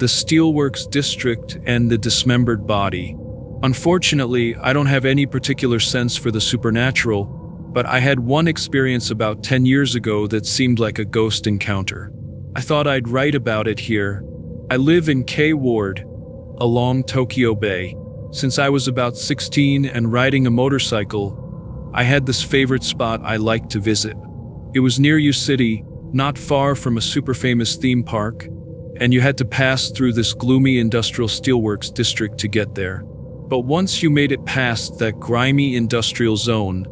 the Steelworks district and the dismembered body. Unfortunately, I don't have any particular sense for the supernatural, but I had one experience about 10 years ago that seemed like a ghost encounter. I thought I'd write about it here. I live in K Ward, along Tokyo Bay. Since I was about 16 and riding a motorcycle, I had this favorite spot I liked to visit. It was near U City, not far from a super famous theme park, and you had to pass through this gloomy industrial steelworks district to get there. But once you made it past that grimy industrial zone,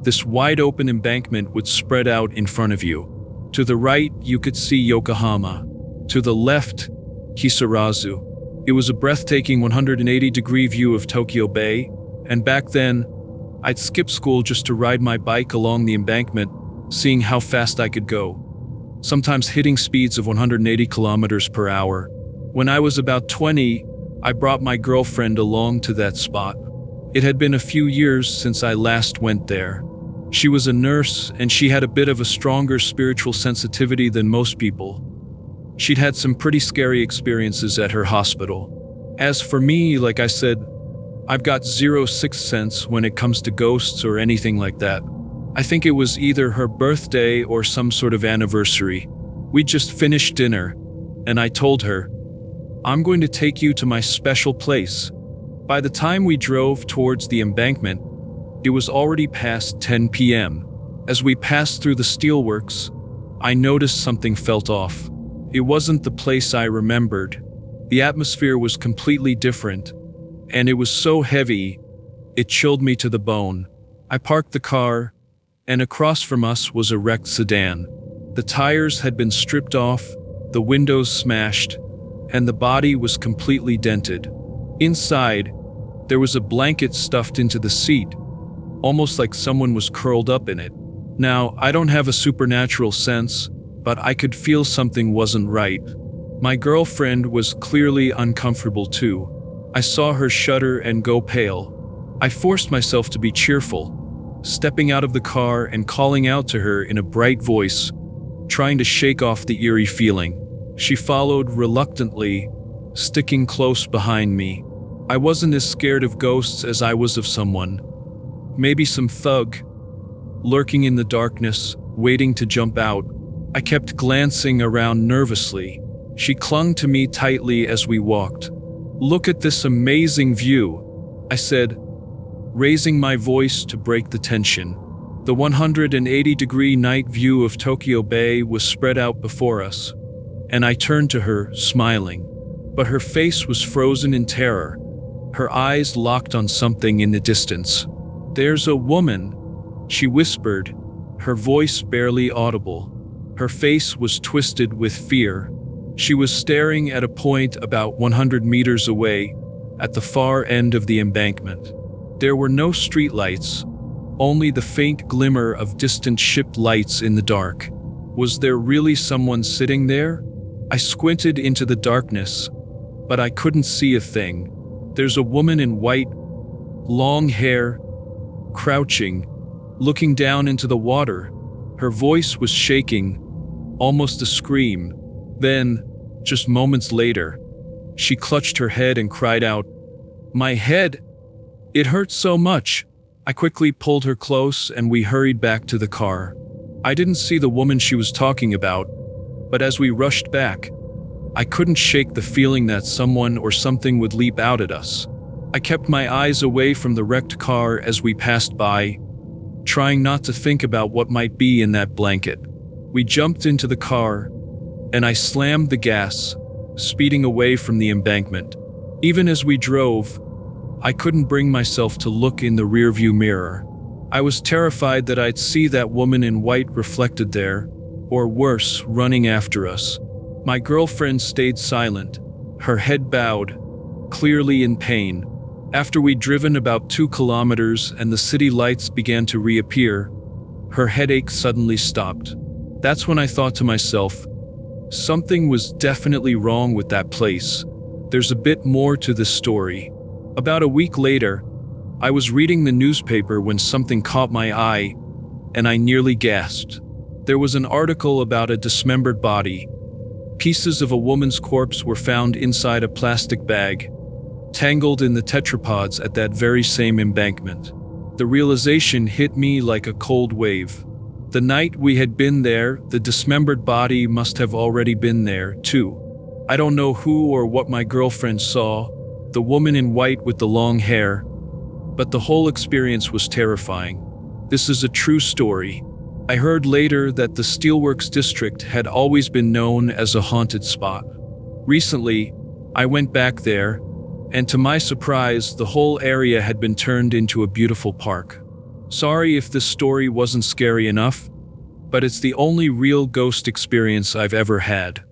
this wide-open embankment would spread out in front of you. To the right, you could see Yokohama. To the left, Kisarazu. It was a breathtaking 180-degree view of Tokyo Bay, and back then, I'd skip school just to ride my bike along the embankment, seeing how fast I could go, sometimes hitting speeds of 180 kilometers per hour. When I was about 20, I brought my girlfriend along to that spot. It had been a few years since I last went there. She was a nurse, and she had a bit of a stronger spiritual sensitivity than most people. She'd had some pretty scary experiences at her hospital. As for me, like I said, I've got zero sixth sense when it comes to ghosts or anything like that. I think it was either her birthday or some sort of anniversary. We'd just finished dinner, and I told her, "I'm going to take you to my special place." By the time we drove towards the embankment, it was already past 10 p.m. As we passed through the steelworks, I noticed something felt off. It wasn't the place I remembered. The atmosphere was completely different, and it was so heavy, it chilled me to the bone. I parked the car, and across from us was a wrecked sedan. The tires had been stripped off, the windows smashed, and the body was completely dented. Inside, there was a blanket stuffed into the seat, almost like someone was curled up in it. Now, I don't have a supernatural sense, but I could feel something wasn't right. My girlfriend was clearly uncomfortable too. I saw her shudder and go pale. I forced myself to be cheerful, stepping out of the car and calling out to her in a bright voice, trying to shake off the eerie feeling. She followed reluctantly, sticking close behind me. I wasn't as scared of ghosts as I was of someone. Maybe some thug, lurking in the darkness, waiting to jump out. I kept glancing around nervously. She clung to me tightly as we walked. "Look at this amazing view," I said, raising my voice to break the tension. The 180-degree night view of Tokyo Bay was spread out before us, and I turned to her, smiling. But her face was frozen in terror. Her eyes locked on something in the distance. "There's a woman," she whispered, her voice barely audible. Her face was twisted with fear. She was staring at a point about 100 meters away, at the far end of the embankment. There were no streetlights, only the faint glimmer of distant ship lights in the dark. Was there really someone sitting there? I squinted into the darkness, but I couldn't see a thing. There's a woman in white, long hair, crouching, looking down into the water. Her voice was shaking, almost a scream. Then, just moments later, she clutched her head and cried out, "My head! It hurts so much!" I quickly pulled her close and we hurried back to the car. I didn't see the woman she was talking about, but as we rushed back, I couldn't shake the feeling that someone or something would leap out at us. I kept my eyes away from the wrecked car as we passed by, trying not to think about what might be in that blanket. We jumped into the car, and I slammed the gas, speeding away from the embankment. Even as we drove, I couldn't bring myself to look in the rearview mirror. I was terrified that I'd see that woman in white reflected there, or worse, running after us. My girlfriend stayed silent, her head bowed, clearly in pain. After we'd driven about 2 kilometers and the city lights began to reappear, her headache suddenly stopped. That's when I thought to myself, something was definitely wrong with that place. There's a bit more to this story. About a week later, I was reading the newspaper when something caught my eye, and I nearly gasped. There was an article about a dismembered body, Pieces of a woman's corpse were found inside a plastic bag, tangled in the tetrapods at that very same embankment. The realization hit me like a cold wave. The night we had been there, the dismembered body must have already been there, too. I don't know who or what my girlfriend saw, the woman in white with the long hair, but the whole experience was terrifying. This is a true story. I heard later that the Steelworks district had always been known as a haunted spot. Recently, I went back there, and to my surprise, the whole area had been turned into a beautiful park. Sorry if this story wasn't scary enough, but it's the only real ghost experience I've ever had.